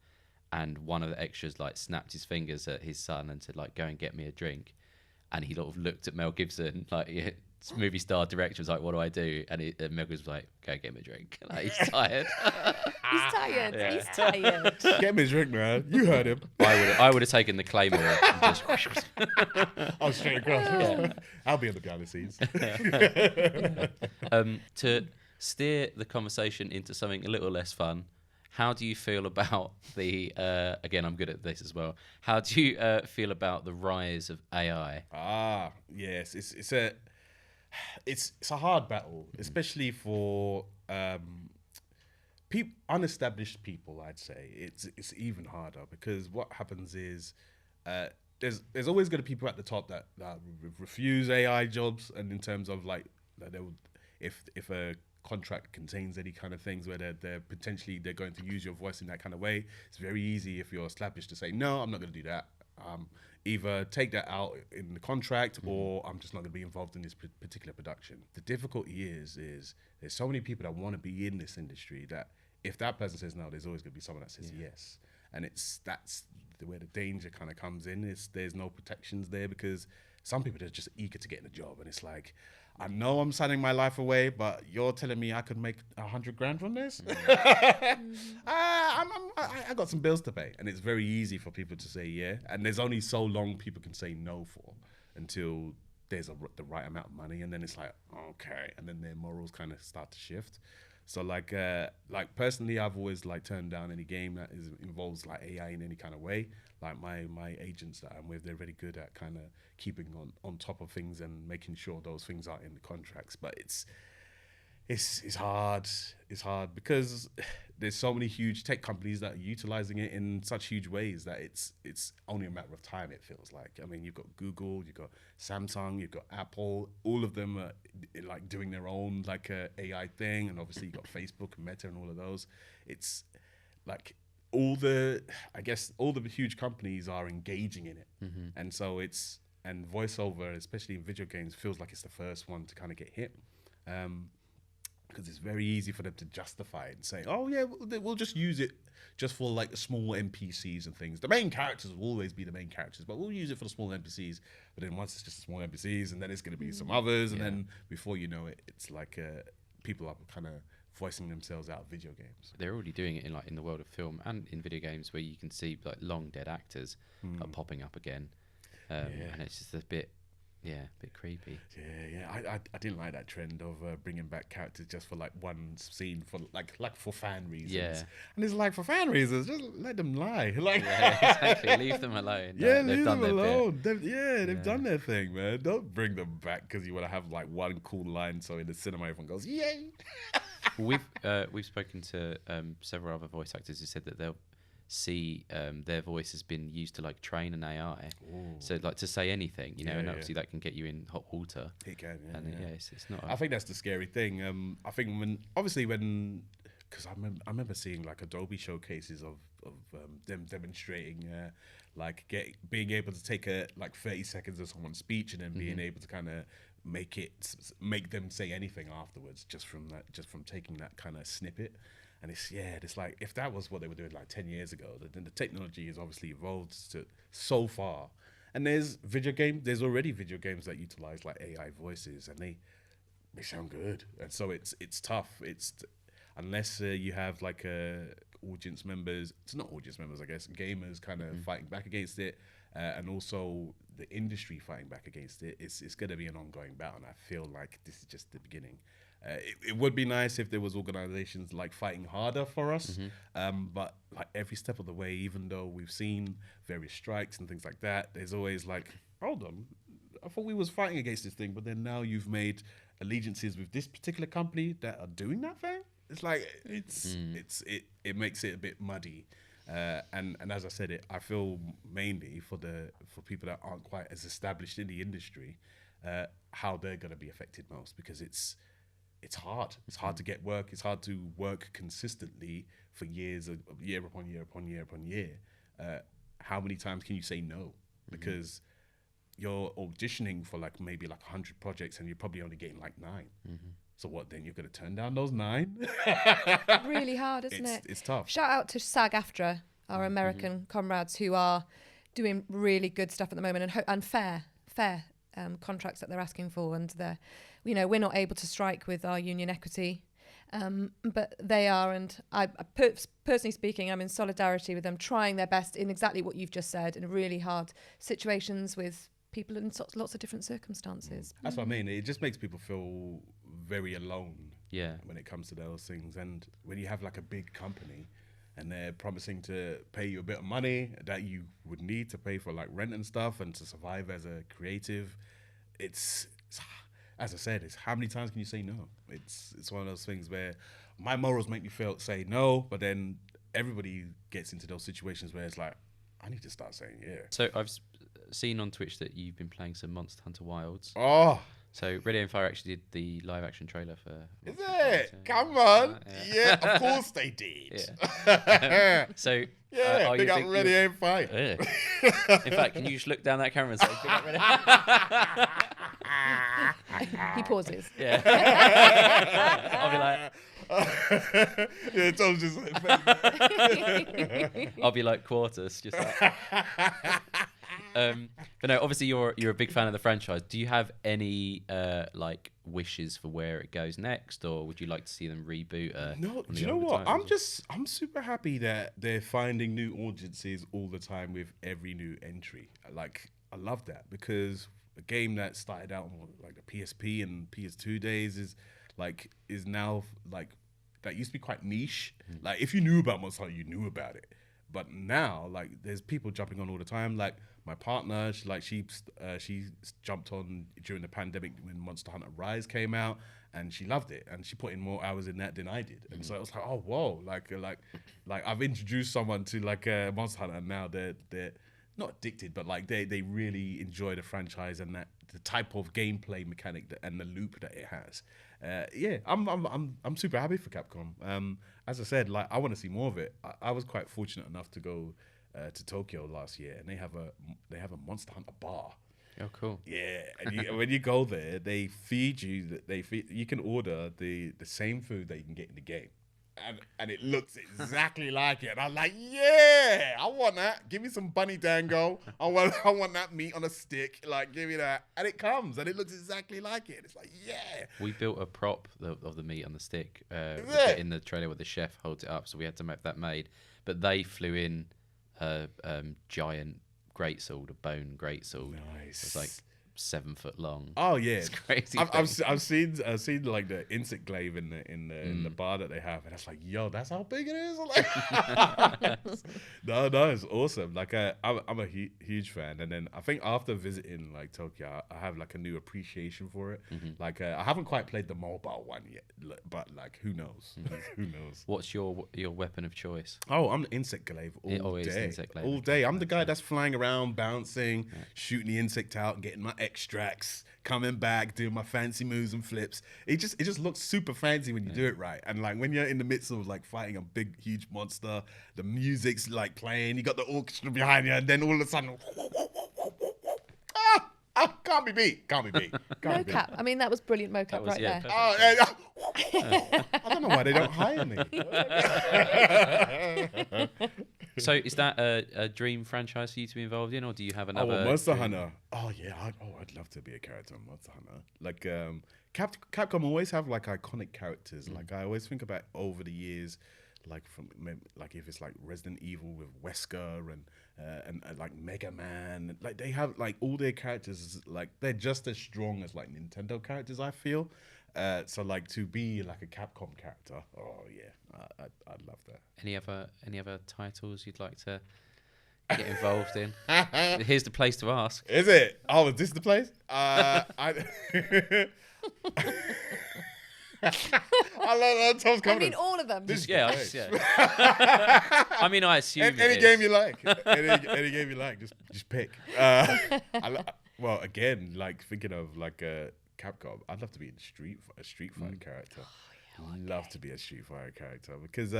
And one of the extras like snapped his fingers at his son and said, like, go and get me a drink. And he sort of looked at Mel Gibson, like movie star director, was like, what do I do? And Mel Gibson was like, go get me a drink. Like, he's tired. He's tired. Yeah. He's tired. Get me a drink, man. You heard him. I would have taken the Claymore and just... I'll straight across. Yeah. I'll be on the behind the scenes. To steer the conversation into something a little less fun, how do you feel about the, again, I'm good at this as well, how do you feel about the rise of AI? Yes, it's a hard battle, especially for unestablished people. I'd say it's even harder, because what happens is there's always going to be people at the top that refuse AI jobs, and in terms of like if a contract contains any kind of things where they're potentially going to use your voice in that kind of way, it's very easy if you're established to say, no, I'm not going to do that. Either take that out in the contract, or I'm just not going to be involved in this particular production. The difficulty is there's so many people that want to be in this industry that if that person says no, there's always going to be someone that says yes. And that's where the danger kind of comes in. There's no protections there, because some people are just eager to get in a job, and it's like, I know I'm signing my life away, but you're telling me I could make 100 grand from this? I got some bills to pay, and it's very easy for people to say yeah. And there's only so long people can say no for until there's the right amount of money, and then it's like okay, and then their morals kind of start to shift. So like personally, I've always like turned down any game that involves like AI in any kind of way. Like my agents that I'm with, they're very good at kind of keeping on top of things and making sure those things are in the contracts. But it's hard. It's hard because there's so many huge tech companies that are utilizing it in such huge ways that it's only a matter of time, it feels like. I mean, you've got Google, you've got Samsung, you've got Apple, all of them are like doing their own like AI thing, and obviously you've got Facebook and Meta and all of those. It's like all the huge companies are engaging in it. And so and voiceover, especially in video games, feels like it's the first one to kind of get hit. Because it's very easy for them to justify it and say, oh yeah, we'll just use it just for like the small NPCs and things. The main characters will always be the main characters, but we'll use it for the small NPCs. But then once it's just the small NPCs, and then it's going to be some others, and then before you know it, it's like people are kind of voicing themselves out of video games. They're already doing it in the world of film and in video games, where you can see like long dead actors are popping up again, and it's just a bit creepy. I didn't like that trend of bringing back characters just for like one scene for like for fan reasons. And it's like, for fan reasons, just let them lie. Like exactly, leave them alone. Leave them alone. They've done their thing, man. Don't bring them back because you want to have like one cool line so in the cinema everyone goes yay. We've spoken to several other voice actors who said that they'll see their voice has been used to like train an AI. So like to say anything, and obviously that can get you in hot water. It can, it's not. I think that's the scary thing. I think because I remember seeing like Adobe showcases of them demonstrating being able to take 30 seconds of someone's speech and then being able to kind of make them say anything afterwards just from taking that kind of snippet. And it's like, if that was what they were doing like 10 years ago, then the technology has obviously evolved so far. And there's already video games that utilize like AI voices, and they sound good. And so it's tough. Unless you have like audience members, it's not audience members, I guess, gamers kind of fighting back against it, and also the industry fighting back against it. It's going to be an ongoing battle, and I feel like this is just the beginning. It would be nice if there was organizations like fighting harder for us, but like every step of the way, even though we've seen various strikes and things like that, there's always like, hold on, I thought we was fighting against this thing, but then now you've made allegiances with this particular company that are doing that thing. It's like it makes it a bit muddy, and as I said, I feel mainly for people that aren't quite as established in the industry, how they're going to be affected most, because it's hard. It's hard to get work. It's hard to work consistently for years, year upon year upon year upon year. How many times can you say no? Because you're auditioning for like maybe like 100 projects and you're probably only getting like 9. So what, then you're going to turn down those 9? Really hard, isn't it? It's tough. Shout out to SAG-AFTRA, our American comrades who are doing really good stuff at the moment, and fair contracts that they're asking for, and we're not able to strike with our union equity, but they are, and I personally speaking, I'm in solidarity with them, trying their best in exactly what you've just said, in really hard situations with people in lots of different circumstances. That's what I mean. It just makes people feel very alone when it comes to those things. And when you have like a big company and they're promising to pay you a bit of money that you would need to pay for like rent and stuff and to survive as a creative, it's as I said, it's how many times can you say no? It's one of those things where my morals make me say no, but then everybody gets into those situations where it's like, I need to start saying yeah. So I've seen on Twitch that you've been playing some Monster Hunter Wilds. Oh, so Radio and Fire actually did the live action trailer for. Is it? Come on, yeah, of course they did. Yeah. So yeah, big up Radio and Fire. In fact, can you just look down that camera and say big up Radio? He pauses. Yeah. I'll be like. Yeah, Tom's just like. I'll be like Quartus, just like. But no, obviously you're a big fan of the franchise. Do you have any like wishes for where it goes next, or would you like to see them reboot? No, do you know what? I'm super happy that they're finding new audiences all the time with every new entry. Like, I love that, because a game that started out on like the PSP and PS2 days is now like, that used to be quite niche. Like, if you knew about Monster Hunter, you knew about it. But now, like, there's people jumping on all the time. Like, my partner, she jumped on during the pandemic when Monster Hunter Rise came out, and she loved it, and she put in more hours in that than I did. And so it was like, oh whoa, like I've introduced someone to like Monster Hunter, and now they're not addicted, but like they really enjoy the franchise and that the type of gameplay mechanic and the loop that it has. Yeah, I'm super happy for Capcom. As I said, like, I want to see more of it. I was quite fortunate enough to go to Tokyo last year, and they have a Monster Hunter bar. Oh, cool. Yeah, and when you go there, they feed you. You can order the same food that you can get in the game, and it looks exactly like it. And I'm like, yeah, I want that. Give me some bunny dango. I want that meat on a stick. Like, give me that. And it comes, and it looks exactly like it. It's like, yeah. We built a prop of the meat on the stick in the trailer where the chef holds it up, so we had to have that made. But they flew in a giant greatsword, a bone greatsword. Nice. It's like 7 foot long. Oh yeah, it's crazy. I've seen like the insect glaive in the bar that they have, and it's like, yo, that's how big it is. Like, no, it's awesome. Like, I'm a huge fan, and then I think after visiting like Tokyo, I have like a new appreciation for it. Like, I haven't quite played the mobile one yet, but like, who knows? Who knows? What's your weapon of choice? Oh, I'm the insect glaive all day. Insect glaive. All day. I'm the guy that's flying around, bouncing, shooting the insect out, getting my extracts, coming back, doing my fancy moves and flips. It just looks super fancy when you do it right. And like, when you're in the midst of like fighting a big, huge monster, the music's like playing, you got the orchestra behind you, and then all of a sudden, can't be beat. Mocap. I mean, that was brilliant mocap right there. I don't know why they don't hire me. So is that a dream franchise for you to be involved in, or do you have another? Monster Hunter. Oh yeah, I'd love to be a character on Monster Hunter. Like, Capcom always have like iconic characters. Like, I always think about over the years, like if it's like Resident Evil with Wesker and like Mega Man, like they have like all their characters, like they're just as strong as like Nintendo characters, I feel. So like, to be like a Capcom character, oh yeah, I'd love that. Any other titles you'd like to get involved in? Here's the place to ask. Is it? Oh, is this the place? I love Tom's coming. I mean, all of them. Yeah. I mean, I assume any game you like. Any game you like, just pick. Well, again, like, thinking of like Capcom, I'd love to be in a Street Fighter character. Love to be a Street Fighter character, because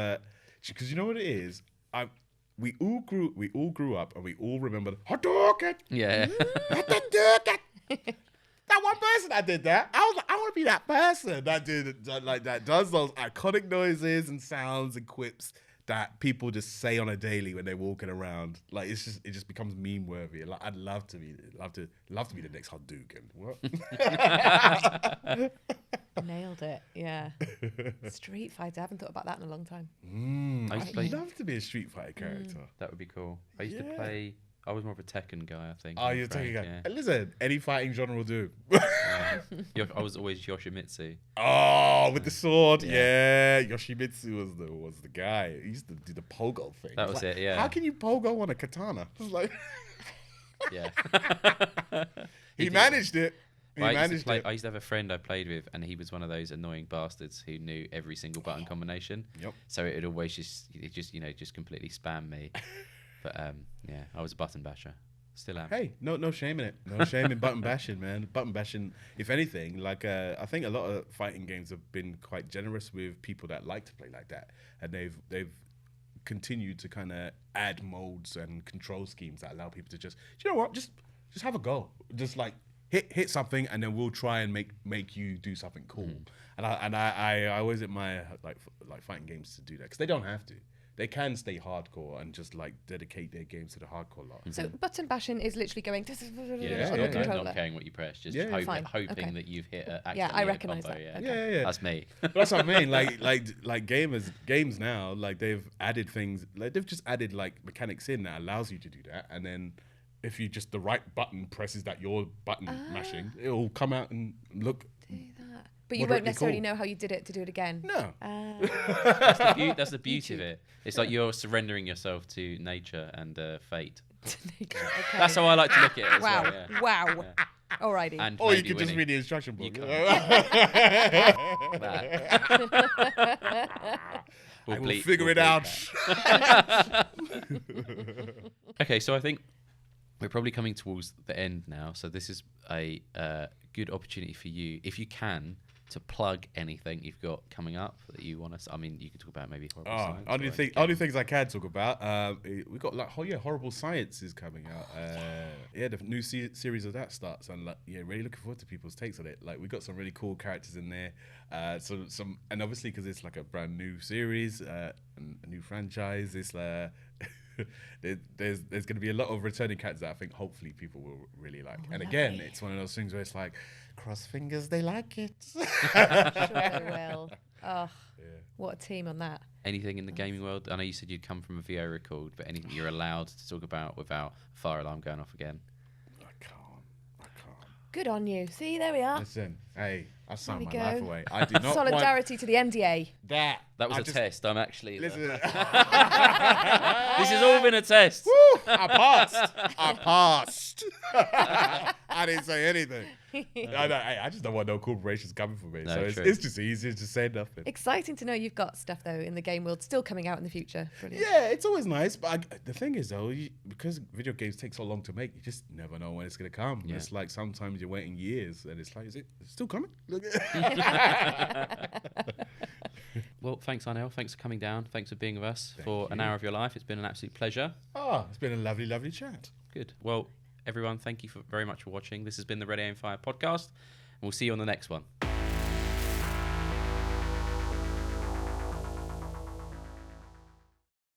you know what it is. We all grew up, and we all remember Hadouken. Yeah. Hadouken. That one person that did that, I was like, I want to be that person that does those iconic noises and sounds and quips that people just say on a daily when they're walking around. Like, it just becomes meme worthy. Like, I'd love to be the next Hadouken. What? Nailed it. Yeah. Street Fighter. I haven't thought about that in a long time. I'd love to be a Street Fighter character. That would be cool. I used to play. I was more of a Tekken guy, I think. Oh, you're a Tekken guy. Yeah. Listen, any fighting genre will do. I was always Yoshimitsu. Oh, with the sword. Yeah. Yoshimitsu was the guy. He used to do the pogo thing. That was like, it, yeah. How can you pogo on a katana? I was like... Yeah. He managed it. I used to have a friend I played with, and he was one of those annoying bastards who knew every single button combination. Yep. So it always just completely spam me. But yeah, I was a button basher. Still am. Hey, no shame in it. No shame in button bashing, man. Button bashing, if anything, like I think a lot of fighting games have been quite generous with people that like to play like that, and they've continued to kind of add modes and control schemes that allow people to just, you know what, just have a go, just like hit something, and then we'll try and make you do something cool. And I always admire like fighting games to do that, because they don't have to. they can stay hardcore and just like dedicate their games to the hardcore lot. So button bashing is literally going Yeah, on the not controller. caring what you press, just Yeah, yeah. Fine. hoping Okay. that you've hit a Yeah, I recognise combo, that. Yeah. Okay. Yeah. That's me. But that's what I mean. Like games now, like they've added things, like they've just added like mechanics in that allows you to do that, and then if you just the right button presses that your button mashing, it'll come out and look. Do that. But you won't Moderately necessarily cool. know how you did it to do it again. No. That's the beauty of it. It's like you're surrendering yourself to nature and fate. Okay. That's how I like to look at it as Wow. well. Yeah. Wow. Alrighty. And Or you maybe could just winning. read the instruction book. You I will bleep- figure we'll it bleep out. that. Okay, so I think we're probably coming towards the end now. So this is a good opportunity for you, if you can, to plug anything you've got coming up that you want to. I mean, you could talk about maybe horrible science. Only things I can talk about. We got like Horrible Science is coming out. The new series of that starts, and like really looking forward to people's takes on it. Like we got some really cool characters in there. And obviously because it's like a brand new series, and a new franchise. It's there's going to be a lot of returning characters that I think hopefully people will really like. And again, it's one of those things where it's like, cross fingers, they like it. Sure they will. Oh, what a team on that. Anything in the gaming world? I know you said you'd come from a VO record, but anything you're allowed to talk about without fire alarm going off again? I can't. Good on you. See, there we are. Listen, hey, I signed There my we life go. away. I do not want Solidarity to the NDA. that. That was I a just- test. I'm actually. Listen, This has all been a test. I passed. I didn't say anything. I just don't want no corporations coming for me. No, so true. it's just easier to say nothing. Exciting to know you've got stuff, though, in the game world still coming out in the future. Brilliant. Yeah, it's always nice, but the thing is though, because video games take so long to make, you just never know when it's gonna come. Yeah. It's like sometimes you're waiting years, and it's like, is it still coming? Well, thanks, Inel. Thanks for coming down. Thanks for being with us for an hour of your life. It's been an absolute pleasure. It's been a lovely, lovely chat. Good. Well, everyone, thank you very much for watching. This has been the Ready Aim Fire podcast, and we'll see you on the next one.